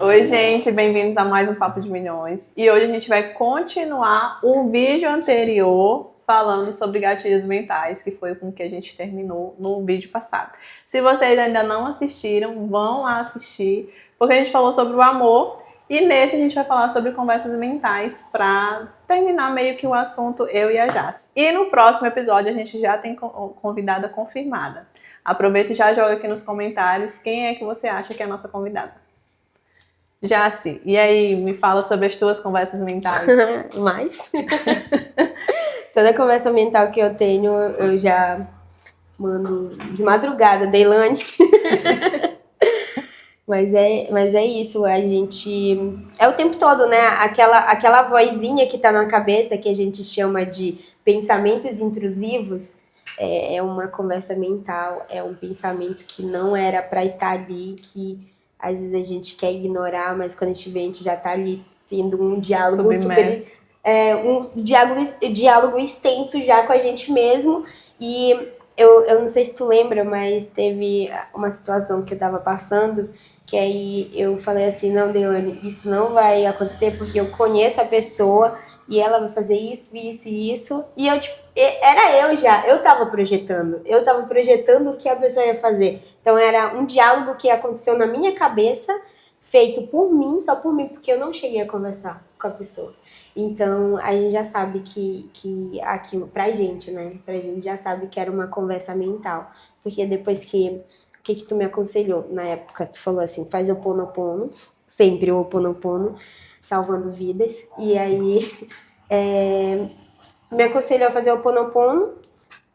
Oi, gente, bem-vindos a mais um Papo de Milhões. E hoje a gente vai continuar um vídeo anterior falando sobre gatilhos mentais, que foi com que a gente terminou no vídeo passado. Se vocês ainda não assistiram, vão lá assistir, porque a gente falou sobre o amor e nesse a gente vai falar sobre conversas mentais para terminar meio que o assunto eu e a Jace. E no próximo episódio a gente já tem convidada confirmada. Aproveita e já joga aqui nos comentários quem é que você acha que é a nossa convidada. Jace, e aí, me fala sobre as tuas conversas mentais. Mas toda conversa mental que eu tenho, eu já mando de madrugada, Deilane. Mas é isso, a gente... É o tempo todo, né? Aquela vozinha que tá na cabeça, que a gente chama de pensamentos intrusivos, é uma conversa mental, é um pensamento que não era para estar ali, que às vezes a gente quer ignorar, mas quando a gente vê, a gente já tá ali tendo um diálogo diálogo extenso já com a gente mesmo. E eu não sei se tu lembra, mas teve uma situação que eu tava passando, que aí eu falei assim, não, Deilane, isso não vai acontecer porque eu conheço a pessoa e ela vai fazer isso, isso e isso. E eu, tipo, eu tava projetando o que a pessoa ia fazer. Então era um diálogo que aconteceu na minha cabeça, feito por mim, só por mim, porque eu não cheguei a conversar com a pessoa. Então a gente já sabe que aquilo, pra gente, né? Pra gente já sabe que era uma conversa mental. Porque depois que o que tu me aconselhou na época? Tu falou assim, faz o Ho'oponopono, sempre o Ho'oponopono, salvando vidas. E aí me aconselhou a fazer o Ho'oponopono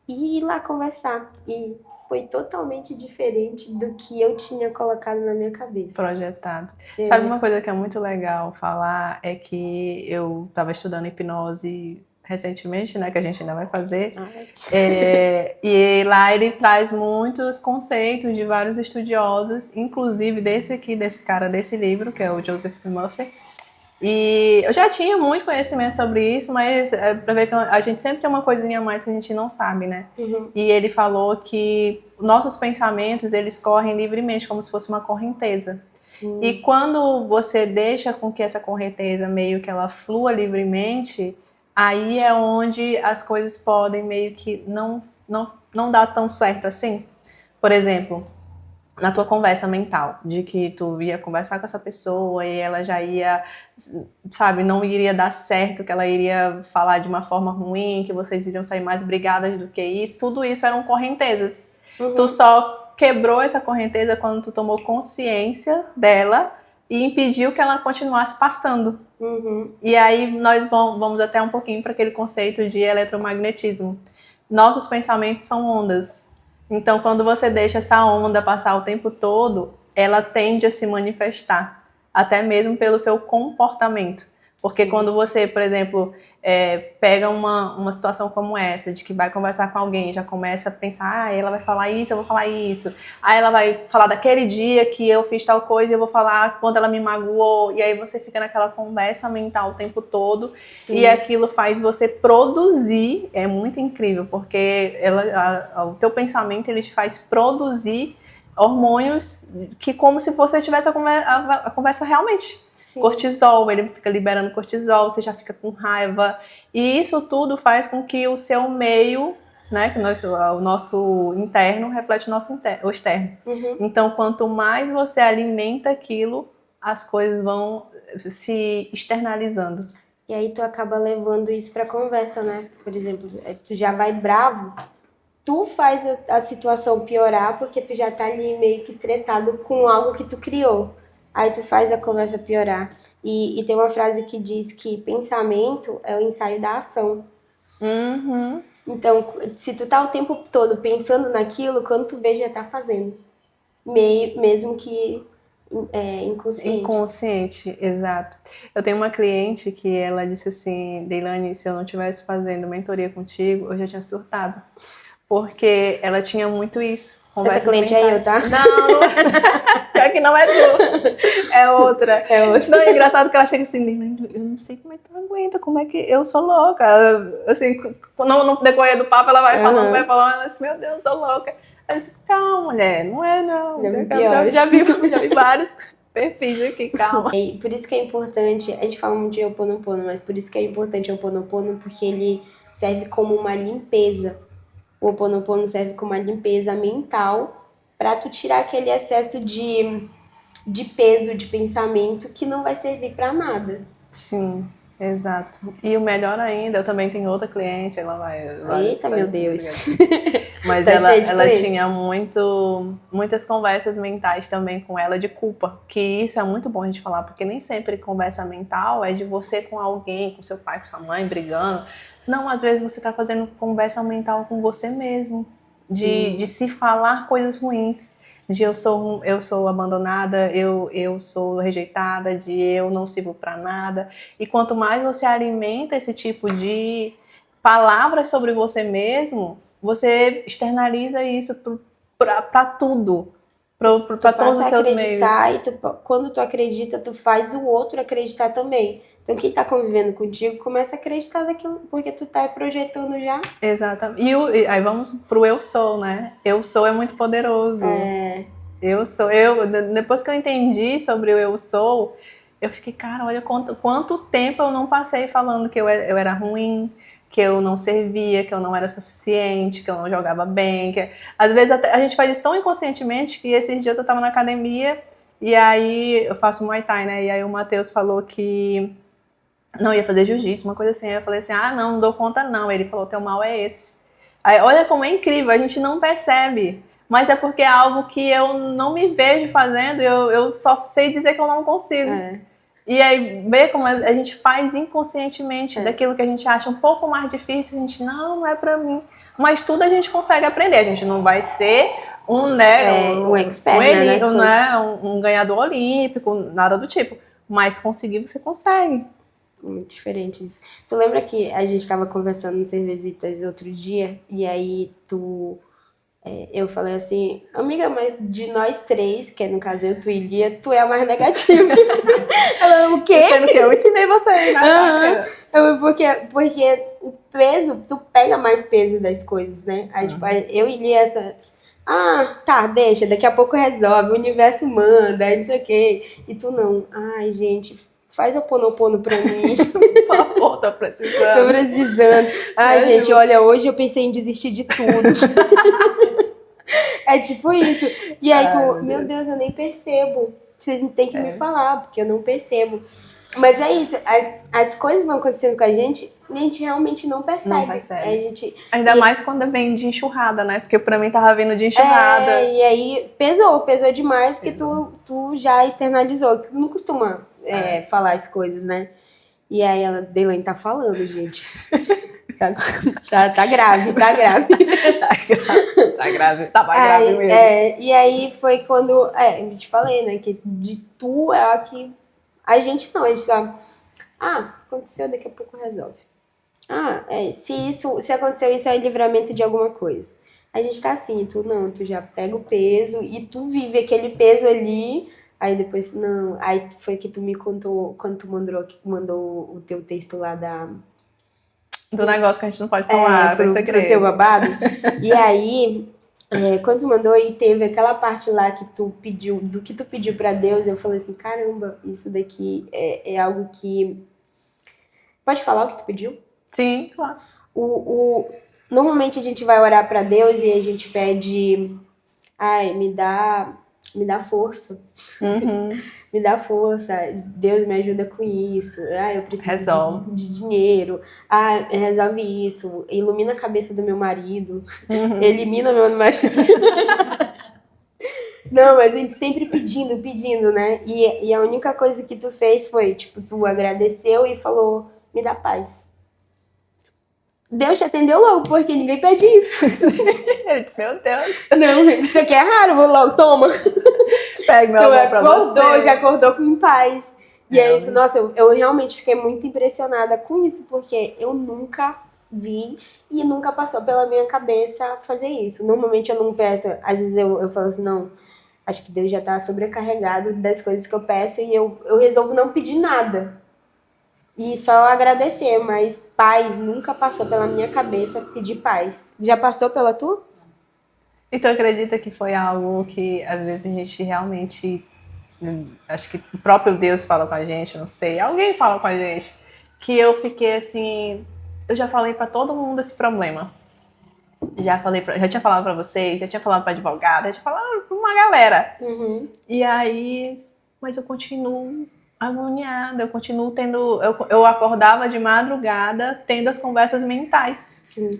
e ir lá conversar. E foi totalmente diferente do que eu tinha colocado na minha cabeça. Projetado. Sabe uma coisa que é muito legal falar? É que eu estava estudando hipnose recentemente, né, que a gente ainda vai fazer, e lá ele traz muitos conceitos de vários estudiosos, inclusive desse cara desse livro, que é o Joseph Murphy. E eu já tinha muito conhecimento sobre isso, mas pra ver que a gente sempre tem uma coisinha a mais que a gente não sabe, né? Uhum. E ele falou que nossos pensamentos, eles correm livremente, como se fosse uma correnteza. Sim. E quando você deixa com que essa correnteza meio que ela flua livremente, aí é onde as coisas podem meio que não dar tão certo assim. Por exemplo, na tua conversa mental, de que tu ia conversar com essa pessoa e ela já ia, sabe, não iria dar certo, que ela iria falar de uma forma ruim, que vocês iriam sair mais brigadas do que isso, tudo isso eram correntezas. Uhum. Tu só quebrou essa correnteza quando tu tomou consciência dela e impediu que ela continuasse passando. Uhum. E aí nós vamos até um pouquinho para aquele conceito de eletromagnetismo. Nossos pensamentos são ondas. Então, quando você deixa essa onda passar o tempo todo, ela tende a se manifestar, até mesmo pelo seu comportamento. Porque quando você, por exemplo, pega uma situação como essa, de que vai conversar com alguém, já começa a pensar, ela vai falar isso, eu vou falar isso. Aí ela vai falar daquele dia que eu fiz tal coisa e eu vou falar quando ela me magoou. E aí você fica naquela conversa mental o tempo todo. Sim. E aquilo faz você produzir, é muito incrível, porque o teu pensamento ele te faz produzir hormônios que como se você tivesse a conversa realmente. Sim. Cortisol, ele fica liberando cortisol, você já fica com raiva. E isso tudo faz com que o seu meio, né, que o nosso interno reflete o externo. Uhum. Então, quanto mais você alimenta aquilo, as coisas vão se externalizando. E aí tu acaba levando isso pra conversa, né? Por exemplo, tu já vai bravo, tu faz a situação piorar porque tu já tá ali meio que estressado com algo que tu criou. Aí tu faz a conversa piorar. E tem uma frase que diz que pensamento é o ensaio da ação. Uhum. Então, se tu tá o tempo todo pensando naquilo, quando tu vê, já tá fazendo. Mesmo que inconsciente. Inconsciente, exato. Eu tenho uma cliente que ela disse assim, Deilane, se eu não estivesse fazendo mentoria contigo, eu já tinha surtado. Porque ela tinha muito isso. Essa cliente mentais. É eu, tá? Não, pior que não é tu. É outra. Não, é engraçado que ela chega assim, eu não sei como é que tu aguenta, como é que eu sou louca. Assim, no decorrer do papo, ela vai falando assim, meu Deus, eu sou louca. Aí eu disse, calma, mulher, não é não. Já vi vários. Perfeito aqui, calma. E por isso que é importante, a gente fala muito de Ho'oponopono, mas por isso que é importante o Ho'oponopono, porque ele serve como uma limpeza. O Ho'oponopono serve como uma limpeza mental para tu tirar aquele excesso de peso, de pensamento que não vai servir para nada. Sim, exato. E o melhor ainda, eu também tenho outra cliente, ela vai... Eita, meu Deus. Mas Tá cheio de ela cliente. tinha muitas conversas mentais também com ela de culpa. Que isso é muito bom a gente falar, porque nem sempre conversa mental é de você com alguém, com seu pai, com sua mãe, brigando. Não, às vezes você tá fazendo conversa mental com você mesmo. De se falar coisas ruins. De eu sou abandonada, eu sou rejeitada, de eu não sirvo para nada. E quanto mais você alimenta esse tipo de palavras sobre você mesmo, você externaliza isso para tudo, para todos os seus meios. E quando tu acredita, tu faz o outro acreditar também. Então quem tá convivendo contigo começa a acreditar naquilo, porque tu tá projetando já. Exatamente. E aí vamos pro eu sou, né? Eu sou é muito poderoso. Depois que eu entendi sobre o eu sou, eu fiquei, cara, olha quanto tempo eu não passei falando que eu era ruim, que eu não servia, que eu não era suficiente, que eu não jogava bem. Às vezes a gente faz isso tão inconscientemente que esses dias eu tava na academia e aí eu faço Muay Thai, né? E aí o Matheus falou que não ia fazer jiu-jitsu, uma coisa assim. Aí eu falei assim, não dou conta não. Ele falou, teu mal é esse. Aí, olha como é incrível, a gente não percebe. Mas é porque é algo que eu não me vejo fazendo, eu só sei dizer que eu não consigo. E aí, vê como a gente faz inconscientemente daquilo que a gente acha um pouco mais difícil, a gente, não é pra mim. Mas tudo a gente consegue aprender, a gente não vai ser um expert, um ganhador olímpico, nada do tipo. Mas conseguir, você consegue. Muito diferente isso. Tu lembra que a gente tava conversando no Cervezitas outro dia, e aí eu falei assim, amiga, mas de nós três, que no caso eu, tu e Lia, tu é a mais negativa. Ela, o quê? Sendo que eu ensinei você, né? Porque o peso, tu pega mais peso das coisas, né? Aí, tipo, eu e Lia, tá, deixa, daqui a pouco resolve, o universo manda, aí não sei o quê. E tu não. Ai, gente, faz Ho'oponopono pra mim. Por favor, tô precisando. Tô precisando. Ai, gente, olha, hoje eu pensei em desistir de tudo. É tipo isso. E aí meu Deus, eu nem percebo. Vocês têm que me falar, porque eu não percebo. Mas é isso, as coisas vão acontecendo com a gente realmente não percebe. Não percebe. Ainda mais quando vem de enxurrada, né? Porque pra mim tava vindo de enxurrada. E aí pesou demais, que tu já externalizou. Tu não costuma falar as coisas, né? E aí a Deilane tá falando, gente. Tá grave. Tava grave mesmo. E aí foi quando, eu te falei, né, que de tu é a que a gente só, aconteceu, daqui a pouco resolve. Se aconteceu isso é livramento de alguma coisa. A gente tá assim, tu não, tu já pega o peso e tu vive aquele peso ali, aí depois, não, aí foi que tu me contou, quando tu mandou o teu texto lá do negócio que a gente não pode falar, pro teu babado. E aí, quando tu mandou, e teve aquela parte lá que tu pediu, do que tu pediu pra Deus, eu falei assim, caramba, isso daqui é algo que... Pode falar o que tu pediu? Sim, claro. Normalmente a gente vai orar pra Deus e a gente pede, me dá força. Me dá força, Deus me ajuda com isso, eu preciso de dinheiro, resolve isso, ilumina a cabeça do meu marido, elimina meu marido. Não, mas a gente sempre pedindo, né? E a única coisa que tu fez foi, tipo, tu agradeceu e falou, me dá paz. Deus te atendeu logo, porque ninguém pede isso. Ele disse, meu Deus. Não, isso aqui é raro, vou logo, toma. Pega meu amor pra você. Já acordou com paz. E é isso, nossa, eu realmente fiquei muito impressionada com isso, porque eu nunca vi e nunca passou pela minha cabeça fazer isso. Normalmente eu não peço, às vezes eu falo assim, não, acho que Deus já tá sobrecarregado das coisas que eu peço e eu resolvo não pedir nada. E só agradecer, mas paz nunca passou pela minha cabeça pedir paz. Já passou pela tua? E tu acredita que foi algo que às vezes a gente realmente acho que o próprio Deus fala com a gente, não sei, alguém fala com a gente, que eu fiquei assim, eu já falei pra todo mundo esse problema. Já tinha falado pra vocês, já tinha falado pra advogada, já tinha falado pra uma galera. E aí, mas eu continuo agoniada, eu continuo tendo, eu acordava de madrugada tendo as conversas mentais. Sim.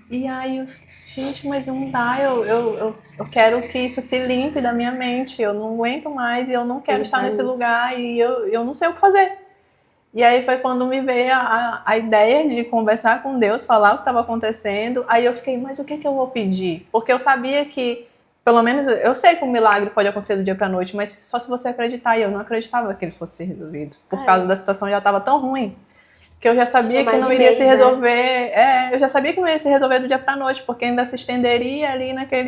E aí eu fiquei, gente, mas não dá, eu quero que isso se limpe da minha mente, eu não aguento mais e eu não quero estar nesse lugar e eu não sei o que fazer. E aí foi quando me veio a ideia de conversar com Deus, falar o que estava acontecendo. Aí eu fiquei, mas o que eu vou pedir? Porque eu sabia que, pelo menos, eu sei que um milagre pode acontecer do dia para a noite, mas só se você acreditar. E eu não acreditava que ele fosse ser resolvido. Por causa da situação já estava tão ruim, que eu já sabia que não iria se resolver. Né? Eu já sabia que não ia se resolver do dia para a noite, porque ainda se estenderia ali naquela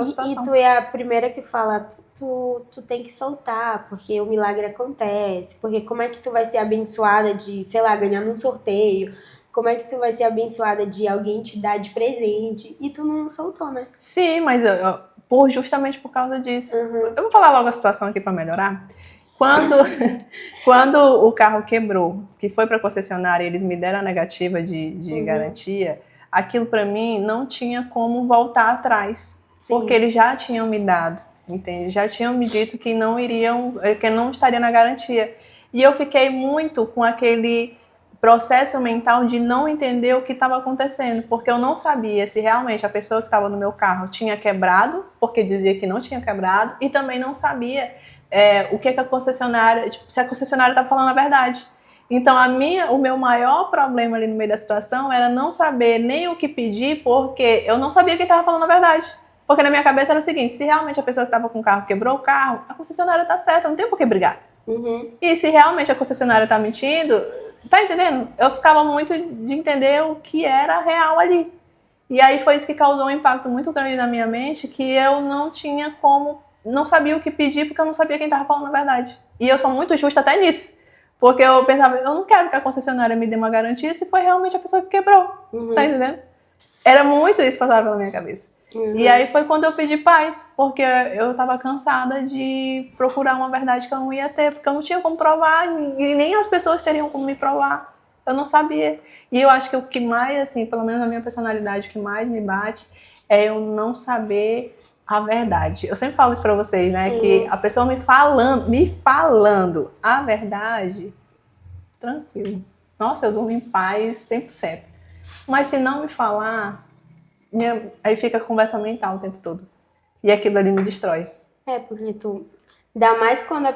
situação. E tu é a primeira que fala, tu tem que soltar, porque o milagre acontece, porque como é que tu vai ser abençoada de, sei lá, ganhar num sorteio, como é que tu vai ser abençoada de alguém te dar de presente, e tu não soltou, né? Sim, mas justamente por causa disso. Eu vou falar logo a situação aqui para melhorar. Quando o carro quebrou, que foi para a concessionária e eles me deram a negativa de garantia, aquilo para mim não tinha como voltar atrás. Sim. Porque eles já tinham me dado, entende? Já tinham me dito que que não estaria na garantia. E eu fiquei muito com aquele processo mental de não entender o que estava acontecendo, porque eu não sabia se realmente a pessoa que estava no meu carro tinha quebrado, porque dizia que não tinha quebrado, e também não sabia o que a concessionária, tipo, se a concessionária estava falando a verdade. Então o meu maior problema ali no meio da situação era não saber nem o que pedir, porque eu não sabia quem estava falando a verdade. Porque na minha cabeça era o seguinte, se realmente a pessoa que estava com o carro quebrou o carro, a concessionária está certa, não tem por que brigar. E se realmente a concessionária está mentindo, tá entendendo? Eu ficava muito de entender o que era real ali. E aí foi isso que causou um impacto muito grande na minha mente, que eu não tinha como, não sabia o que pedir, porque eu não sabia quem estava falando a verdade. E eu sou muito justa até nisso. Porque eu pensava, eu não quero que a concessionária me dê uma garantia se foi realmente a pessoa que quebrou. Tá entendendo? Era muito isso que passava pela minha cabeça. E aí foi quando eu pedi paz, porque eu estava cansada de procurar uma verdade que eu não ia ter, porque eu não tinha como provar, e nem as pessoas teriam como me provar. Eu não sabia. E eu acho que o que mais, assim, pelo menos na minha personalidade, o que mais me bate é eu não saber a verdade. Eu sempre falo isso pra vocês, né? Que a pessoa me falando a verdade, tranquilo. Nossa, eu durmo em paz 100%. Mas se não me falar, aí fica a conversa mental o tempo todo. E aquilo ali me destrói. Porque ainda mais quando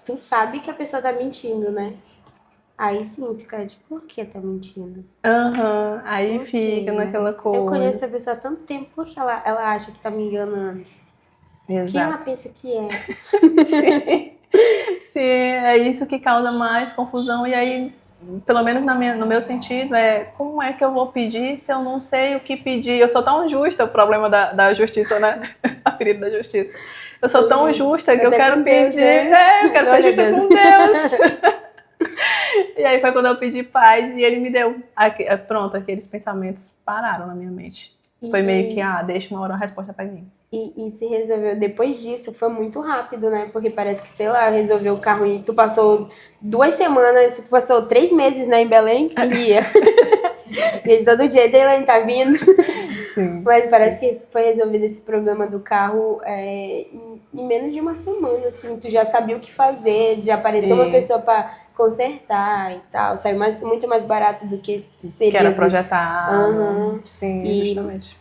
tu sabe que a pessoa tá mentindo, né? Aí sim, fica tipo, por que tá mentindo? Aí fica naquela coisa. Eu conheço a pessoa há tanto tempo, por que ela acha que tá me enganando? Exato. Quem ela pensa que é? Sim. Sim, é isso que causa mais confusão. E aí, pelo menos no meu sentido, como é que eu vou pedir se eu não sei o que pedir? Eu sou tão justa, o problema da justiça, né? A ferida da justiça. Eu sou tão justa que eu quero pedir. Né? Eu quero ser justa com Deus. E aí foi quando eu pedi paz e ele me deu. Pronto, aqueles pensamentos pararam na minha mente. Foi meio que, deixa uma hora uma resposta pra mim. E se resolveu depois disso, foi muito rápido, né? Porque parece que, sei lá, resolveu o carro e tu passou 2 semanas, tu passou 3 meses, né, em Belém, e ia. E todo dia Deilane tá vindo. Sim. Mas parece que foi resolvido esse problema do carro em menos de uma semana, assim. Tu já sabia o que fazer, já apareceu uma pessoa pra consertar e tal. Saiu muito mais barato do que seria. Que era projetado. Sim, justamente.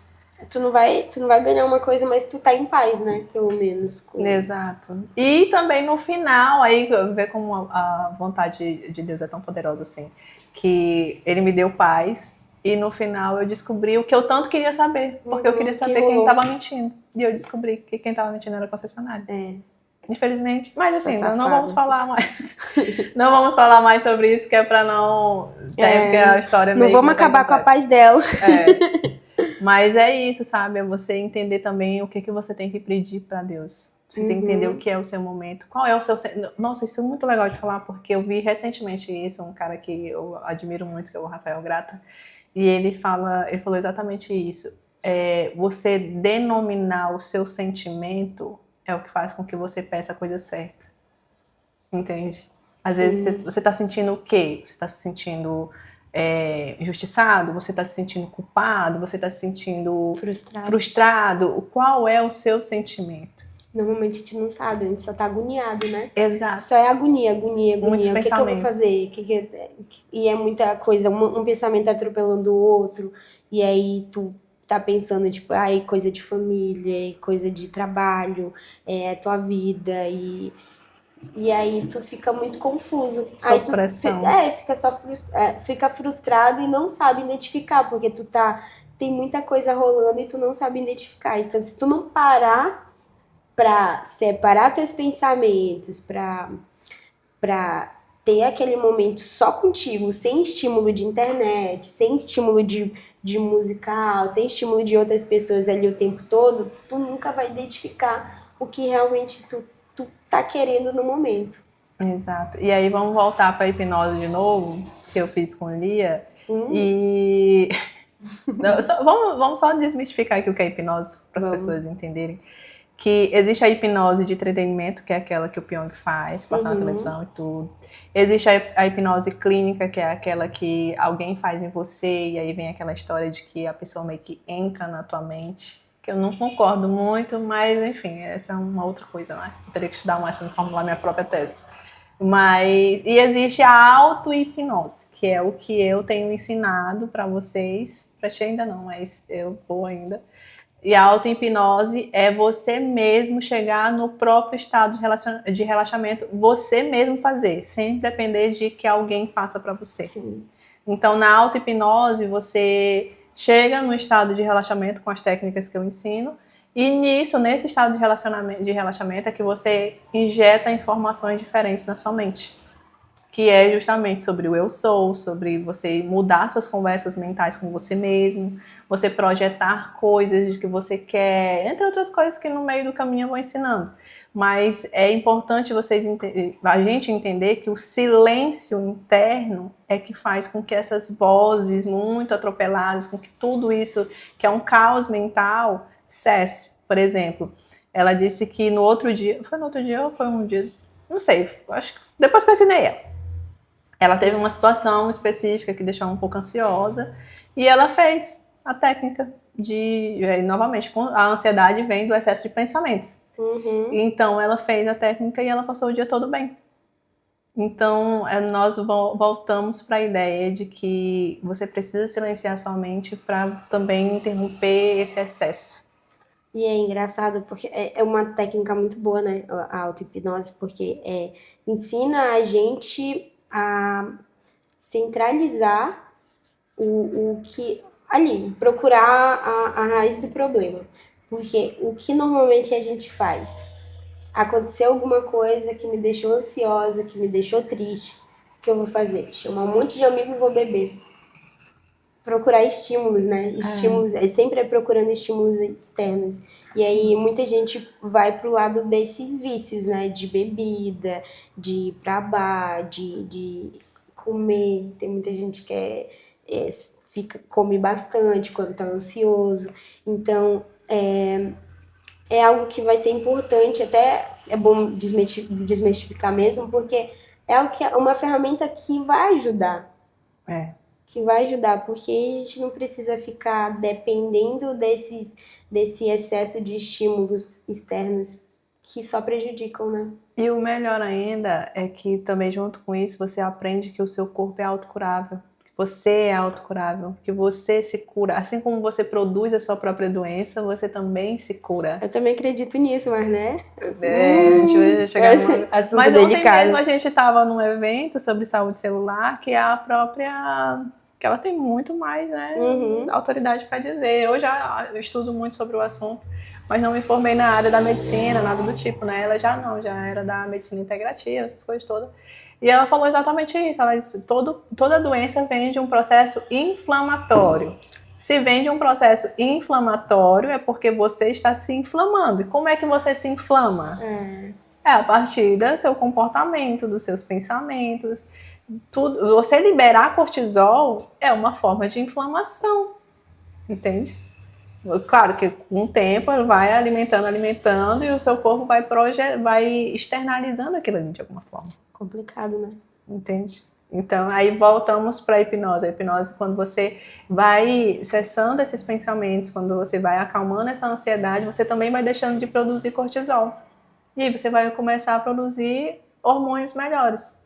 Tu não vai ganhar uma coisa, mas tu tá em paz, né? Pelo menos. Exato. E também no final, aí ver como a vontade de Deus é tão poderosa assim, que ele me deu paz e no final eu descobri o que eu tanto queria saber, porque eu queria saber quem estava mentindo. E eu descobri que quem estava mentindo era a concessionária. Infelizmente. Mas assim, não vamos falar mais. Não vamos falar mais sobre isso, que é pra não... porque a história não vamos acabar com a paz dela. Mas é isso, sabe? É você entender também o que você tem que pedir pra Deus. Você tem que entender o que é o seu momento. Qual é o seu... Nossa, isso é muito legal de falar, porque eu vi recentemente isso, um cara que eu admiro muito, que é o Rafael Grata, e ele falou exatamente isso. Você denominar o seu sentimento é o que faz com que você peça a coisa certa. Entende? Às vezes você está sentindo o quê? Você está se sentindo injustiçado? Você está se sentindo culpado? Você está se sentindo frustrado? Qual é o seu sentimento? Normalmente a gente não sabe, a gente só tá agoniado, né? Exato. Só é agonia. Muitos O que eu vou fazer? E é muita coisa, um pensamento atropelando o outro, e aí tu tá pensando, tipo, ai, coisa de família, coisa de trabalho, tua vida, e aí tu fica muito confuso. Aí tu fica frustrado e não sabe identificar, porque tem muita coisa rolando e tu não sabe identificar. Então, se tu não parar pra separar teus pensamentos, pra ter aquele momento só contigo, sem estímulo de internet, sem estímulo de musical, sem estímulo de outras pessoas ali o tempo todo, tu nunca vai identificar o que realmente tu tá querendo no momento. Exato. E aí vamos voltar para a hipnose de novo, que eu fiz com Lia. E vamos só desmistificar aqui o que é hipnose para as pessoas entenderem. Que existe a hipnose de entretenimento, que é aquela que o Pyong faz, passar na televisão e tudo. Existe a hipnose clínica, que é aquela que alguém faz em você, e aí vem aquela história de que a pessoa meio que entra na tua mente, que eu não concordo muito, mas enfim, essa é uma outra coisa, né? Eu teria que estudar mais para me formular minha própria tese. E existe a auto-hipnose, que é o que eu tenho ensinado para vocês, para ti ainda não, mas eu vou ainda. E a auto-hipnose é você mesmo chegar no próprio estado de relaxamento, você mesmo fazer, sem depender de que alguém faça para você. Sim. Então, na auto-hipnose, você chega no estado de relaxamento com as técnicas que eu ensino, e nesse estado de relaxamento é que você injeta informações diferentes na sua mente, que é justamente sobre o eu sou, sobre você mudar suas conversas mentais com você mesmo, você projetar coisas que você quer, entre outras coisas que no meio do caminho eu vou ensinando. Mas é importante a gente entender que o silêncio interno é que faz com que essas vozes muito atropeladas, com que tudo isso, que é um caos mental, cesse. Por exemplo, ela disse que no outro dia, foi no outro dia ou foi um dia, não sei, acho que depois que eu ensinei ela teve uma situação específica que deixou ela um pouco ansiosa e ela fez a técnica novamente, a ansiedade vem do excesso de pensamentos. Então ela fez a técnica e ela passou o dia todo bem. Então nós voltamos para a ideia de que você precisa silenciar sua mente para também interromper esse excesso. E é engraçado porque é uma técnica muito boa, né, a auto-hipnose, porque ensina a gente a centralizar o que ali, procurar a raiz do problema. Porque o que normalmente a gente faz? Aconteceu alguma coisa que me deixou ansiosa, que me deixou triste, o que eu vou fazer? Chamar um monte de amigo e vou beber. Procurar estímulos, né? Estímulos, sempre procurando estímulos externos. E aí muita gente vai pro lado desses vícios, né? De bebida, de ir pra bar, de comer. Tem muita gente que come bastante quando tá ansioso. Então, é algo que vai ser importante, até é bom desmistificar mesmo, porque é algo que é uma ferramenta que vai ajudar. Que vai ajudar, porque a gente não precisa ficar dependendo desse excesso de estímulos externos que só prejudicam, né? E o melhor ainda é que também junto com isso você aprende que o seu corpo é autocurável, que você é autocurável, que você se cura. Assim como você produz a sua própria doença, você também se cura. Eu também acredito nisso, mas né? A gente vai chegar numa... Mas ontem mesmo a gente estava num evento sobre saúde celular que a própria... que ela tem muito mais, né, autoridade para dizer. Eu já estudo muito sobre o assunto, mas não me formei na área da medicina, nada do tipo, né? Ela já era da medicina integrativa, essas coisas todas. E ela falou exatamente isso. Ela disse: toda doença vem de um processo inflamatório. Se vem de um processo inflamatório, é porque você está se inflamando. E como é que você se inflama? É a partir do seu comportamento, dos seus pensamentos. Você liberar cortisol é uma forma de inflamação, entende? Claro que com o tempo ele vai alimentando e o seu corpo vai externalizando aquilo ali de alguma forma. Complicado, né? Entende? Então, aí voltamos para a hipnose. A hipnose, quando você vai cessando esses pensamentos, quando você vai acalmando essa ansiedade, você também vai deixando de produzir cortisol. E aí você vai começar a produzir hormônios melhores.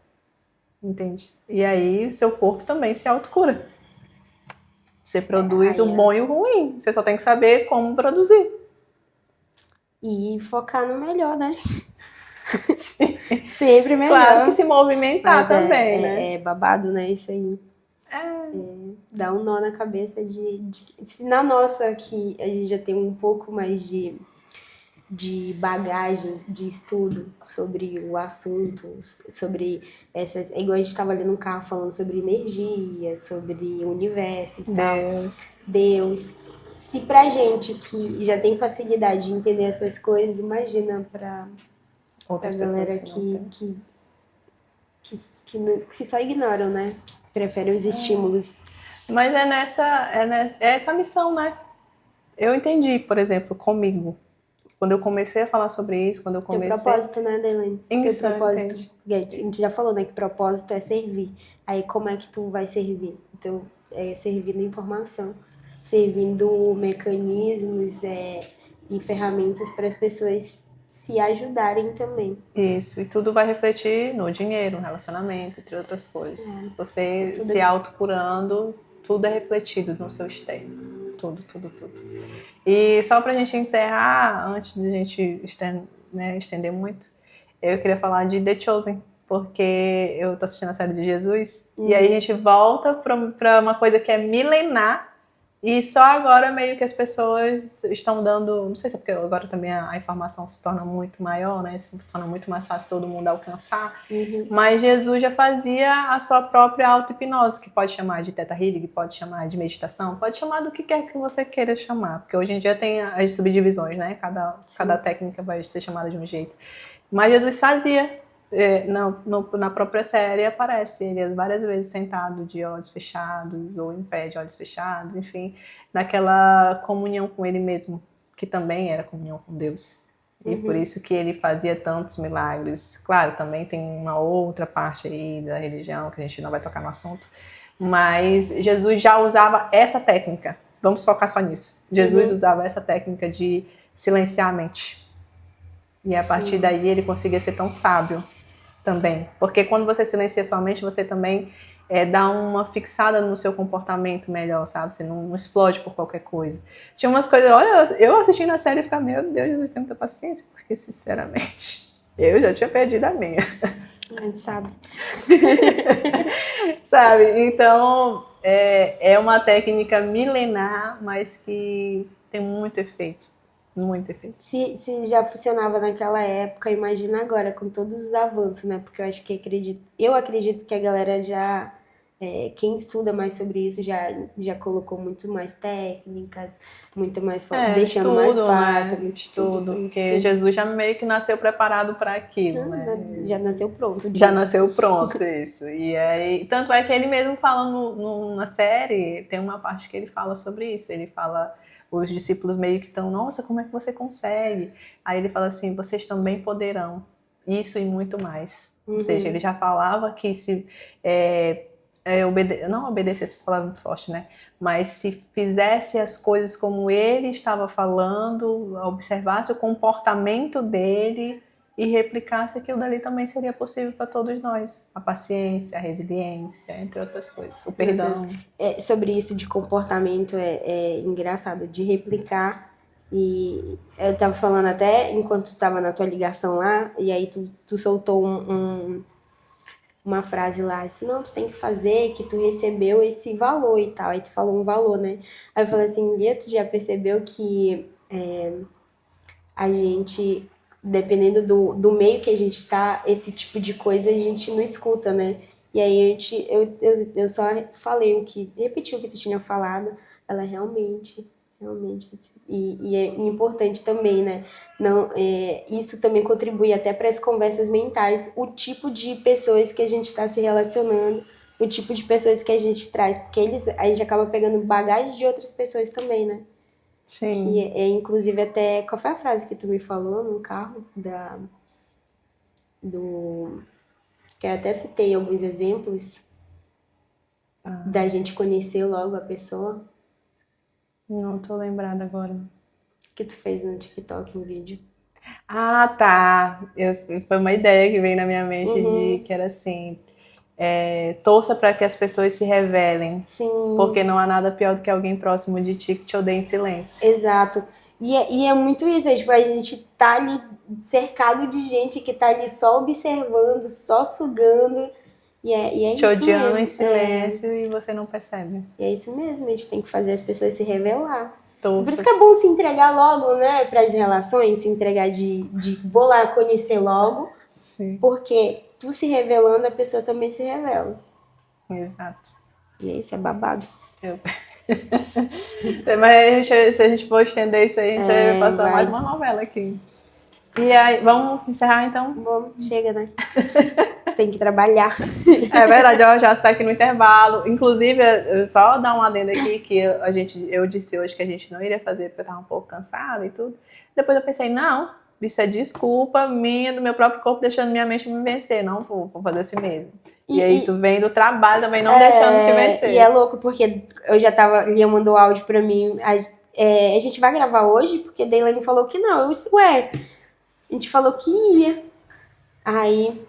Entende? E aí o seu corpo também se autocura. Você produz o bom e o ruim. Você só tem que saber como produzir. E focar no melhor, né? Sim. Sempre melhor. Claro que se movimentar Mas também, né? É babado, né? Isso aí. Dá um nó na cabeça se na nossa que a gente já tem um pouco mais de bagagem, de estudo sobre o assunto, sobre essas. É igual a gente estava ali no carro falando sobre energia, sobre o universo e tal. Deus. Se pra gente que já tem facilidade de entender essas coisas, imagina pra galera que só ignoram, né? Que preferem os estímulos. Mas é essa a missão, né? Eu entendi, por exemplo, comigo. Quando eu comecei a falar sobre isso, quando eu comecei... Tem propósito, né, Deilane? Isso, Tem propósito. A gente já falou, né, que propósito é servir. Aí como é que tu vai servir? Então, é servindo informação, servindo mecanismos e ferramentas para as pessoas se ajudarem também. Isso, e tudo vai refletir no dinheiro, no relacionamento, entre outras coisas. Você se autocurando, tudo é refletido no seu externo. Tudo. E só pra gente encerrar, antes de a gente estender muito, eu queria falar de The Chosen, porque eu tô assistindo a série de Jesus, e aí a gente volta pra uma coisa que é milenar, e só agora meio que as pessoas estão dando, não sei se é porque agora também a informação se torna muito maior, né? Se torna muito mais fácil todo mundo alcançar. Mas Jesus já fazia a sua própria auto-hipnose, que pode chamar de Theta Healing, pode chamar de meditação, pode chamar do que quer que você queira chamar, porque hoje em dia tem as subdivisões, né? Cada técnica vai ser chamada de um jeito. Mas Jesus fazia. Na própria série aparece ele várias vezes sentado de olhos fechados ou em pé de olhos fechados, enfim, naquela comunhão com ele mesmo, que também era comunhão com Deus. E por isso que ele fazia tantos milagres. Claro, também tem uma outra parte aí da religião que a gente não vai tocar no assunto, mas Jesus já usava essa técnica. Vamos focar só nisso. Jesus usava essa técnica de silenciar a mente. E a partir daí ele conseguia ser tão sábio também. Porque quando você silencia sua mente, você também dá uma fixada no seu comportamento melhor, sabe? Você não explode por qualquer coisa. Tinha umas coisas, olha, eu assistindo a série e ficava, meu Deus, Jesus, tem muita paciência, porque sinceramente, eu já tinha perdido a minha. A gente sabe. Sabe? Então, é uma técnica milenar, mas que tem muito efeito. Muito efeito. Se já funcionava naquela época, imagina agora, com todos os avanços, né? Porque eu acredito que a galera já, quem estuda mais sobre isso já colocou muito mais técnicas, muito mais deixando mais fácil, muito estudo, porque Jesus já meio que nasceu preparado para aquilo, né? Já nasceu pronto. Já nasceu pronto, isso. E aí, tanto é que ele mesmo fala na série, tem uma parte que ele fala sobre isso, ele fala... Os discípulos meio que estão, nossa, como é que você consegue? Aí ele fala assim, vocês também poderão. Isso e muito mais. Ou seja, ele já falava que se não obedecesse, essa palavra muito forte, né? Mas se fizesse as coisas como ele estava falando, observasse o comportamento dele e replicasse aquilo dali, também seria possível para todos nós. A paciência, a resiliência, entre outras coisas. O perdão. Sobre isso de comportamento é engraçado, de replicar. E eu estava falando até enquanto estava na tua ligação lá, e aí tu soltou uma frase lá, assim, não, tu tem que fazer, que tu recebeu esse valor e tal. Aí tu falou um valor, né? Aí eu falei assim, Lia, tu já percebeu que a gente... Dependendo do meio que a gente tá, esse tipo de coisa a gente não escuta, né? E aí eu só repeti o que tu tinha falado. Ela realmente, e é importante também, né? Não, isso também contribui até para as conversas mentais, o tipo de pessoas que a gente está se relacionando, o tipo de pessoas que a gente traz, porque a gente acaba pegando bagagem de outras pessoas também, né? Sim. Que inclusive, até... Qual foi a frase que tu me falou no carro? Que eu até citei alguns exemplos da gente conhecer logo a pessoa. Não tô lembrada agora. Que tu fez no TikTok, um vídeo. Ah, tá. Foi uma ideia que veio na minha mente de que era assim: torça para que as pessoas se revelem. Sim. Porque não há nada pior do que alguém próximo de ti que te odeia em silêncio. Exato. E é muito isso, tipo, a gente tá ali cercado de gente que tá ali só observando, só sugando. E é Te isso odiando em mesmo. silêncio e você não percebe. E é isso mesmo, a gente tem que fazer as pessoas se revelar. Por isso Torça. que é bom se entregar logo, né, para as relações, se entregar de vou lá conhecer logo, Sim, porque tu se revelando, a pessoa também se revela. exato. E é isso, é babado. Mas se a gente for estender isso aí, a gente vai passar vai. mais uma novela aqui. E aí, vamos encerrar então? Bom, chega, né? Tem que trabalhar. É verdade, ó, já está aqui no intervalo. Inclusive, eu só dar um adendo aqui que eu disse hoje que a gente não iria fazer porque eu estava um pouco cansada e tudo. Depois eu pensei, não, isso é desculpa minha, do meu próprio corpo, deixando minha mente me vencer. Não vou fazer assim mesmo. E aí tu vem do trabalho também não deixando te vencer. E é louco, porque eu já tava... Lia mandou áudio pra mim. A gente vai gravar hoje? Porque Deilane falou que não. Eu disse, ué, a gente falou que ia. Aí,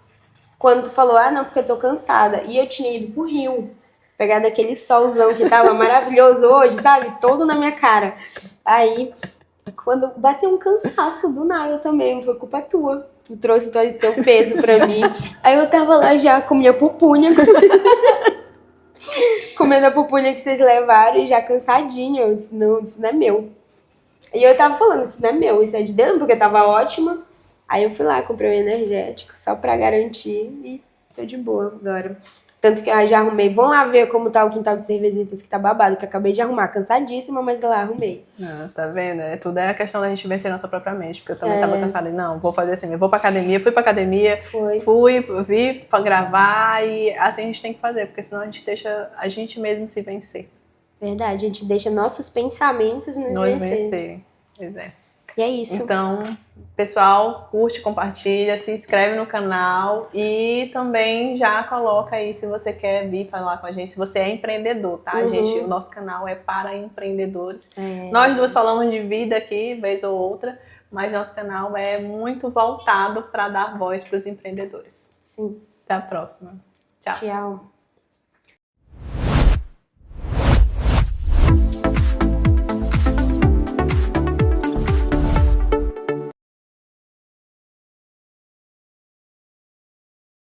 quando tu falou, não, porque eu tô cansada. E eu tinha ido pro Rio. Pegar daquele solzão que tava maravilhoso hoje, sabe? Todo na minha cara. Aí, quando bateu um cansaço do nada também, foi culpa tua. Tu trouxe teu peso pra mim. Aí eu tava lá já com minha pupunha. Comendo a pupunha que vocês levaram e já cansadinha. Eu disse, não, isso não é meu. E eu tava falando, isso não é meu, isso é de dentro, porque eu tava ótima. Aí eu fui lá, comprei um energético, só pra garantir, e tô de boa agora. Tanto que eu já arrumei. Vão lá ver como tá o quintal de cervejitas, que tá babado, que eu acabei de arrumar. Cansadíssima, mas lá arrumei. Não, tá vendo? Tudo é a questão da gente vencer nossa própria mente. Porque eu também tava cansada. Não, vou fazer assim. Eu vou pra academia, fui pra academia, vi pra gravar. E assim a gente tem que fazer, porque senão a gente deixa a gente mesmo se vencer. Verdade, a gente deixa nossos pensamentos nos vencer. Pois é. E é isso. Então, pessoal, curte, compartilha, se inscreve no canal e também já coloca aí se você quer vir falar com a gente, se você é empreendedor, tá, gente? O nosso canal é para empreendedores. Nós duas falamos de vida aqui, vez ou outra, mas nosso canal é muito voltado para dar voz para os empreendedores. Sim. Até a próxima. Tchau. Tchau.